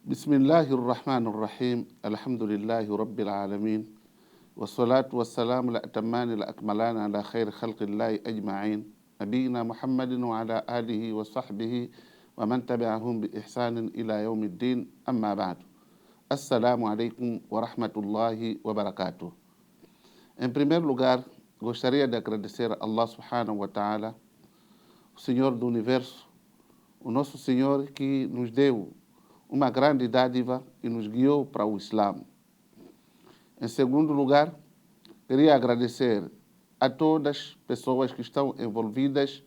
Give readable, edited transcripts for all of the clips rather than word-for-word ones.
بسم الله الرحمن الرحيم الحمد لله رب العالمين والصلاة والسلام الأتمان الأكملان على خير خلق الله أجمعين نبينا محمد وعلى آله وصحبه ومن تبعهم بإحسان إلى يوم الدين أما بعد. Assalamu alaikum wa rahmatullahi wa barakatuh. Em primeiro lugar, gostaria de agradecer a Allah subhanahu wa ta'ala, o Senhor do Universo, o nosso Senhor que nos deu uma grande dádiva e nos guiou para o Islã. Em segundo lugar, queria agradecer a todas as pessoas que estão envolvidas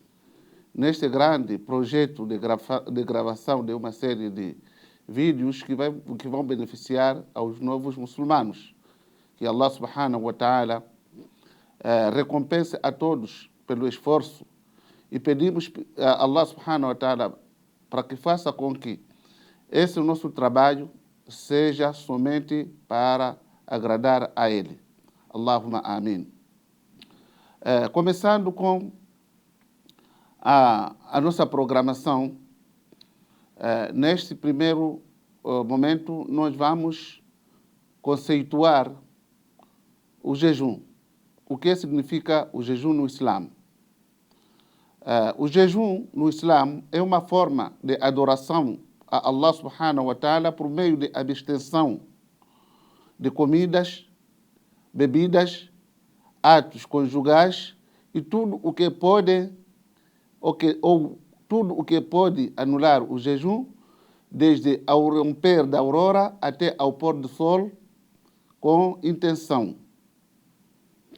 neste grande projeto de gravação de uma série de vídeos que vão beneficiar aos novos muçulmanos. Que Allah subhanahu wa ta'ala recompense a todos pelo esforço e pedimos a Allah subhanahu wa ta'ala para que faça com que esse nosso trabalho seja somente para agradar a Ele. Allahumma amin. Começando com a nossa programação, neste primeiro momento nós vamos conceituar o jejum. O que significa o jejum no Islã? O jejum no Islã é uma forma de adoração a Allah subhanahu wa ta'ala por meio de abstenção de comidas, bebidas, atos conjugais e tudo o que pode anular o jejum, desde ao romper da aurora até ao pôr do sol, com intenção.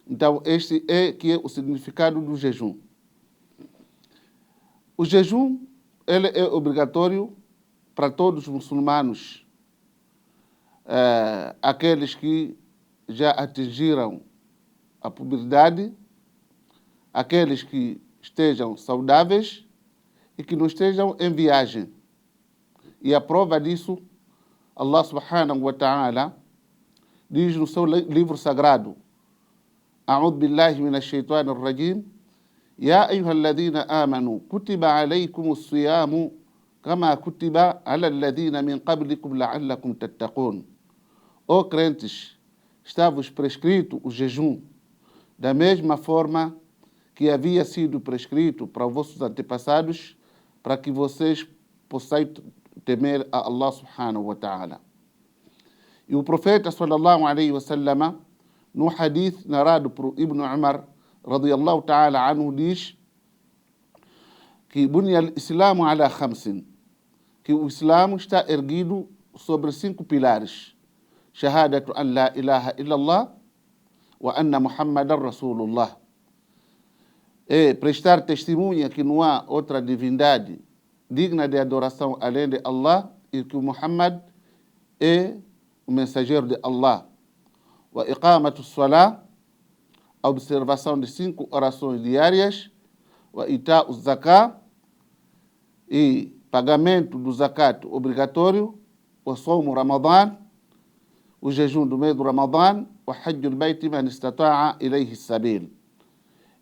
Então, este é o significado do jejum. O jejum ele é obrigatório para todos os muçulmanos, aqueles que já atingiram a puberdade, aqueles que estejam saudáveis e que não estejam em viagem. E a prova disso, Allah subhanahu wa ta'ala diz no seu livro sagrado: A'udhu billahi minash shaitanir rajim, Ya ayyuhalladhina amanu, kutiba alaykumus siyamu, kama kutiba ala alladhina min qablikum la'allakum tattaqun. Ó crentes, está-vos prescrito o jejum, da mesma forma que havia sido prescrito para os vossos antepassados, para que vocês possam temer a Allah subhanahu wa ta'ala. E o profeta sallallahu alaihi wa sallam, no hadith narrado por Ibn Umar, radiyallahu ta'ala anhu, diz que bunya al-islamu ala khamsin, que o Islã está erguido sobre 5 pilares: shahadatu an la ilaha illallah wa anna Muhammadan Rasulullah. É prestar testemunha que não há outra divindade digna de adoração além de Allah e que o Muhammad é o mensageiro de Allah. Wa iqamatu salah, a observação de 5 orações diárias. Wa ita'u zakah, e pagamento do zakat obrigatório. Wa sawmu Ramadan, o jejum do mês do Ramadan. Wa hajjul bayti man istata'a ilayhi sabil,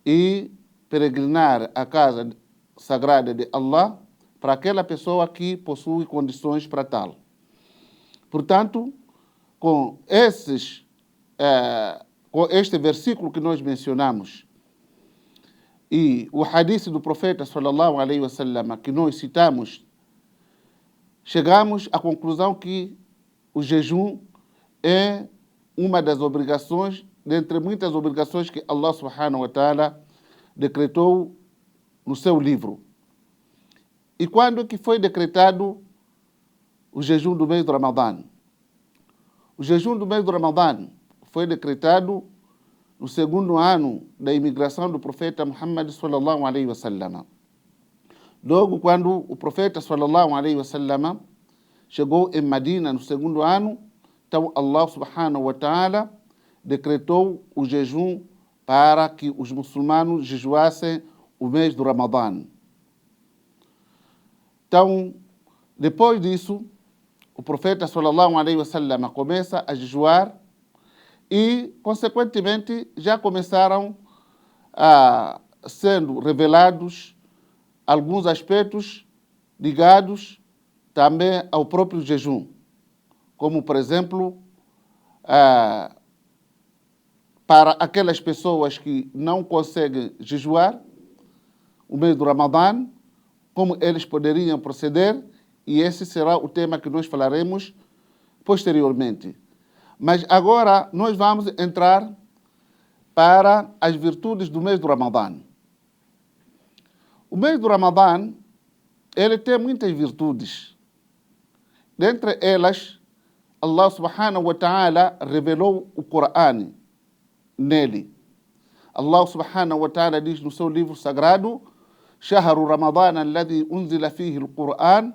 e peregrinar a casa sagrada de Allah para aquela pessoa que possui condições para tal. Portanto, com este versículo que nós mencionamos e o hadith do profeta sallallahu alaihi wa sallam que nós citamos, chegamos à conclusão que o jejum é uma das obrigações, dentre muitas obrigações que Allah subhanahu wa ta'ala decretou no seu livro. E quando que foi decretado o jejum do mês do Ramadã? O jejum do mês do Ramadã foi decretado no 2º ano da imigração do profeta Muhammad sallallahu alaihi wa sallam. Logo quando o profeta sallallahu alaihi wa sallam chegou em Medina no 2º ano, então Allah subhanahu wa ta'ala decretou o jejum para que os muçulmanos jejuassem o mês do Ramadã. Então, depois disso, o profeta sallallahu alaihi wa sallam começa a jejuar e, consequentemente, já começaram a sendo revelados alguns aspectos ligados também ao próprio jejum. como, por exemplo, para aquelas pessoas que não conseguem jejuar o mês do Ramadã, como eles poderiam proceder, e esse será o tema que nós falaremos posteriormente. Mas agora nós vamos entrar para as virtudes do mês do Ramadã. O mês do Ramadã, ele tem muitas virtudes. Dentre elas, Allah subhanahu wa ta'ala revelou o Corão nele. Allah subhanahu wa ta'ala diz no seu livro sagrado: شهر رمضان الذي أنزل فيه القرآن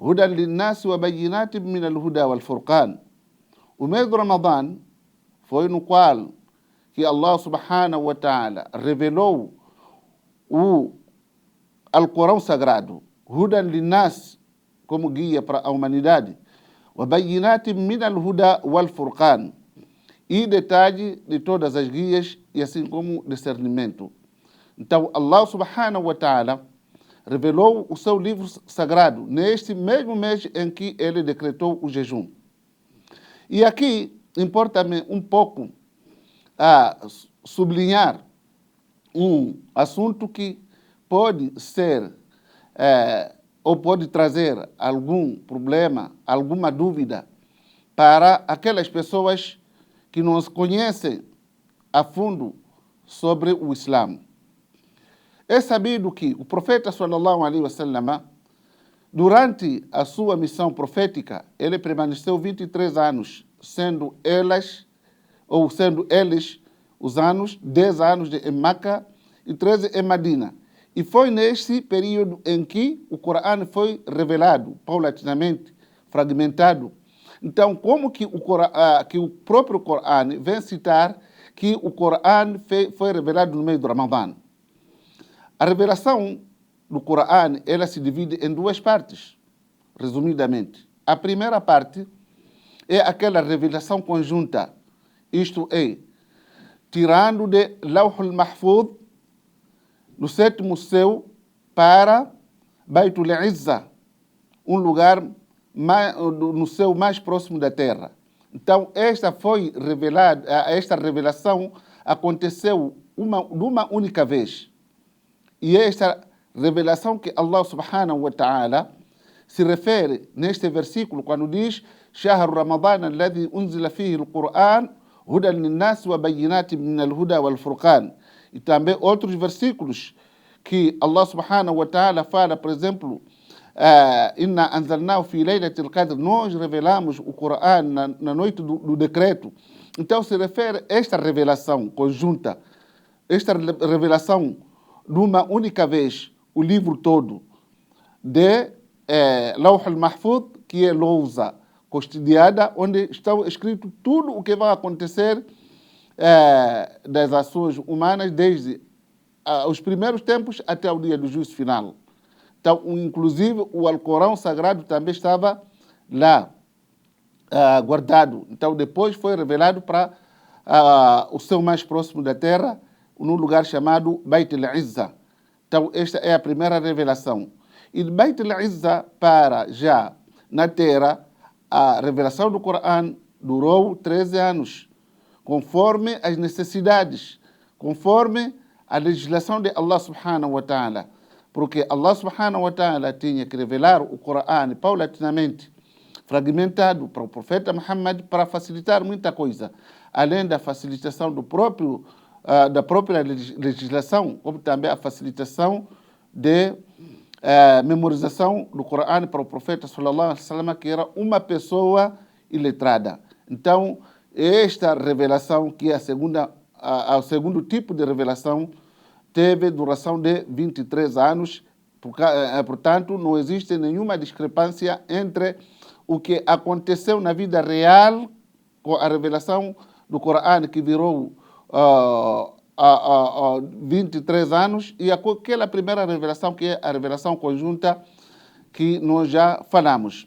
هدى للناس وبينات من الهدى والفرقان. O mês do Ramadã foi no qual que Allah subhanahu wa ta'ala revelou o Alcorão sagrado, Hudan linnas, como guia para a humanidade, wa bayyinatin min al-huda wal furqan, e detalhe de todas as guias e assim como discernimento. Então Allah subhanahu wa ta'ala revelou o seu livro sagrado neste mesmo mês em que ele decretou o jejum. E aqui importa-me um pouco sublinhar um assunto que pode ser ou pode trazer algum problema, alguma dúvida para aquelas pessoas que não conhecem a fundo sobre o Islã. É sabido que o profeta sallallahu alaihi wasallam, durante a sua missão profética, ele permaneceu 23 anos, sendo eles os anos, 10 anos em Meca e 13 em Medina. E foi neste período em que o Corão foi revelado, paulatinamente, fragmentado. Então, como que o próprio Corão vem citar que o Corão foi revelado no mês do Ramadã? A revelação do Corão, ela se divide em duas partes, resumidamente. A primeira parte é aquela revelação conjunta, isto é, tirando de Lawh al-Mahfuz, no sétimo céu, para Baitul Izza, um lugar no céu mais próximo da terra. Então, esta revelação aconteceu uma única vez. E esta revelação que Allah subhanahu wa ta'ala se refere neste versículo quando diz شهر رمضان الذي أنزل فيه القرآن هدى للناس وبينات من الهدى والفرقان. E também outros versículos que Allah subhanahu wa ta'ala fala, por exemplo, Inna anzalnahu fi laylatil qadr, nós revelamos o Corão na noite do decreto. Então se refere a esta revelação conjunta, esta revelação de uma única vez, o livro todo de Lawh al-Mahfuz, que é lousa custodiada, onde está escrito tudo o que vai acontecer das ações humanas desde os primeiros tempos até o dia do juízo final. Então, inclusive, o Alcorão Sagrado também estava lá, guardado. Então, depois foi revelado para o céu mais próximo da terra, num lugar chamado Beit al-Izza. Então, esta é a primeira revelação. E de Beit al-Izza para já na terra, a revelação do Corão durou 13 anos, conforme as necessidades, conforme a legislação de Allah subhanahu wa ta'ala. Porque Allah subhanahu wa ta'ala tinha que revelar o Corão paulatinamente, fragmentado para o profeta Muhammad para facilitar muita coisa, além da facilitação da própria legislação, como também a facilitação de memorização do Corão para o profeta sallallahu alaihi wasallam, que era uma pessoa iletrada. Então, esta revelação, que é o segundo tipo de revelação, teve duração de 23 anos. Portanto, não existe nenhuma discrepância entre o que aconteceu na vida real com a revelação do Corão, que virou 23 anos, e aquela primeira revelação, que é a revelação conjunta que nós já falamos.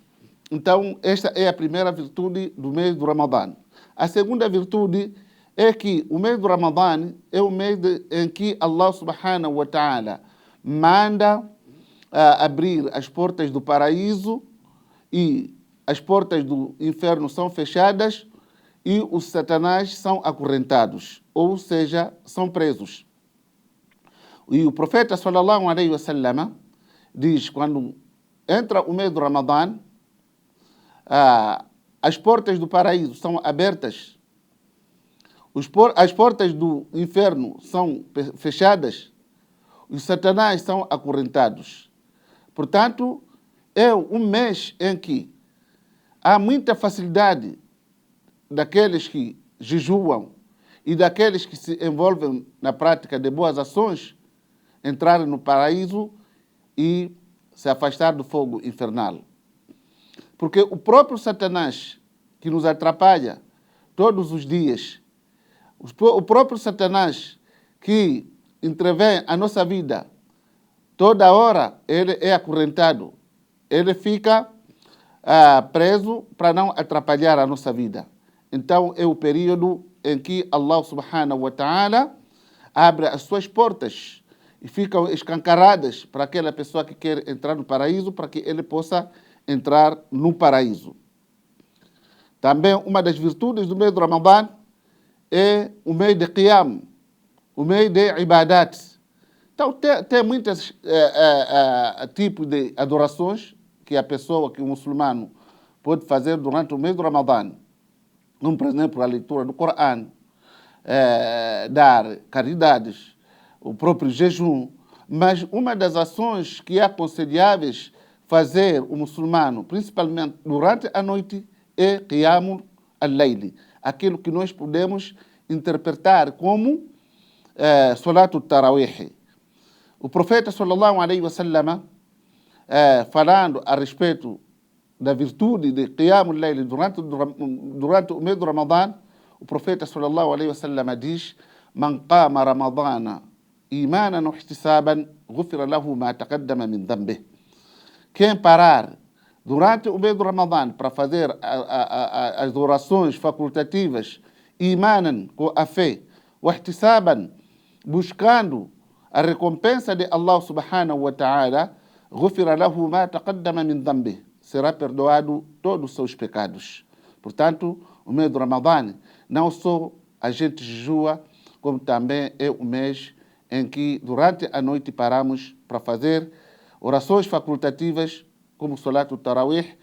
Então, esta é a primeira virtude do mês do Ramadã. A segunda virtude é que o mês do Ramadã é o mês em que Allah subhanahu wa ta'ala manda abrir as portas do paraíso e as portas do inferno são fechadas e os satanás são acorrentados, ou seja, são presos. E o profeta sallallahu alaihi wasallam diz, quando entra o mês do Ramadã, as portas do paraíso são abertas, as portas do inferno são fechadas, os satanás são acorrentados. Portanto, é um mês em que há muita facilidade daqueles que jejuam e daqueles que se envolvem na prática de boas ações entrarem no paraíso e se afastar do fogo infernal. Porque o próprio Satanás, que nos atrapalha todos os dias, o próprio Satanás que intervém a nossa vida, toda hora ele é acorrentado, ele fica preso para não atrapalhar a nossa vida. Então é o período em que Allah subhanahu wa ta'ala abre as suas portas e ficam escancaradas para aquela pessoa que quer entrar no paraíso, para que ele possa entrar no paraíso. Também uma das virtudes do mês do Ramadã é o mês de Qiyam, o mês de Ibadat. Então tem muitos tipos de adorações que a pessoa, que o muçulmano pode fazer durante o mês do Ramadã. Como, por exemplo, a leitura do Corão, dar caridades, o próprio jejum. Mas uma das ações que é aconselháveis fazer o muçulmano, principalmente durante a noite, é Qiyamul al-Layl, aquilo que nós podemos interpretar como Salatul Tarawih. O profeta sallallahu alaihi wasallam, falando a respeito da virtude de Qiyamul Layl durante o mês do Ramadã, o profeta sallallahu alaihi wasallam diz: Man qama Ramadana imanan wa ihtisaban ghufira lahu ma taqaddama min dhanbih. Quem parar durante o mês do Ramadã para fazer as orações facultativas, imanan, com a fé, wa ihtisaban, buscando a recompensa de Allah subhanahu wa ta'ala, ghufira lahu ma taqaddama min dhanbih, será perdoado todos os seus pecados. Portanto, o mês do Ramadã não só a gente jejua, como também é o mês em que durante a noite paramos para fazer orações facultativas, como Salatul Tarawih,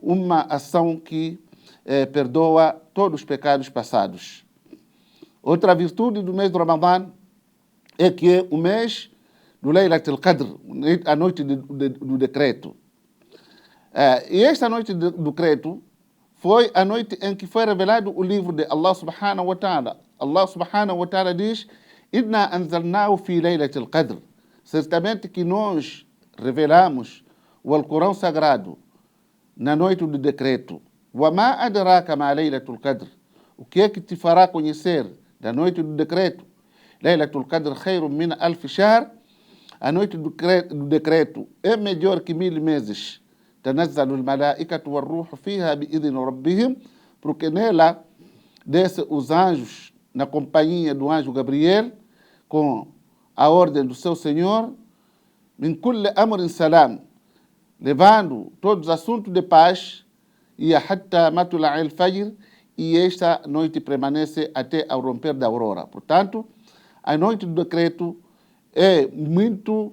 uma ação que perdoa todos os pecados passados. Outra virtude do mês do Ramadã é que é o mês do Laylatul Qadr, a noite do decreto. E esta noite do decreto foi a noite em que foi revelado o livro de Allah subhanahu wa ta'ala. Allah subhanahu wa ta'ala diz: Inna anzalnahu fi Laylatul Qadr. Certamente que nós revelamos o Alcorão Sagrado na noite do decreto. Wa ma adraka ma Laylatul Qadr. O que é que te fará conhecer da noite do decreto? Laylatul Qadr khairun min alf shahr. A noite do decreto é melhor que 1000 meses. تنزل الملائكة والروح فيها بإذن ربهم, porque nela desce os anjos na companhia do anjo Gabriel com a ordem do seu Senhor, min kulli amrin salam, levando todos os assuntos de paz, e hatta matla' al-fajr, e esta noite permanece até ao romper da aurora. Portanto, a noite do decreto é muito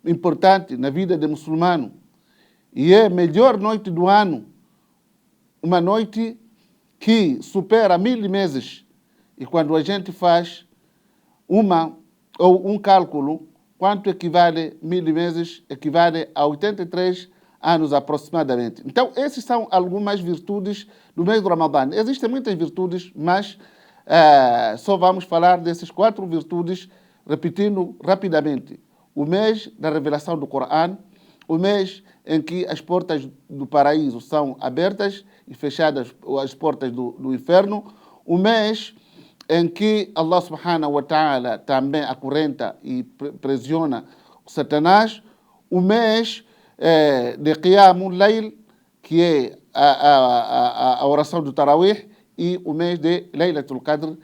importante na vida do muçulmano. E é a melhor noite do ano, uma noite que supera 1000 meses. E quando a gente faz um cálculo, quanto equivale 1000 meses? Equivale a 83 anos aproximadamente. Então, essas são algumas virtudes do mês do Ramadã. Existem muitas virtudes, mas só vamos falar dessas 4 virtudes, repetindo rapidamente. O mês da revelação do Corão, o mês em que as portas do paraíso são abertas e fechadas as portas do inferno, o mês em que Allah subhanahu wa ta'ala também acorrenta e prisiona o Satanás, o mês de Qiyamul Layl, que é a oração do Tarawih, e o mês de Laylatul Qadr.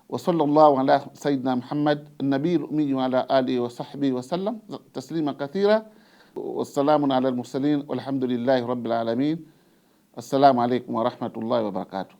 وصلى الله على سيدنا محمد النبي الأمي وعلى آله وصحبه وسلم تسليما كثيرا والسلام على المرسلين والحمد لله رب العالمين. Assalamu alaikum warahmatullahi wabarakatuh.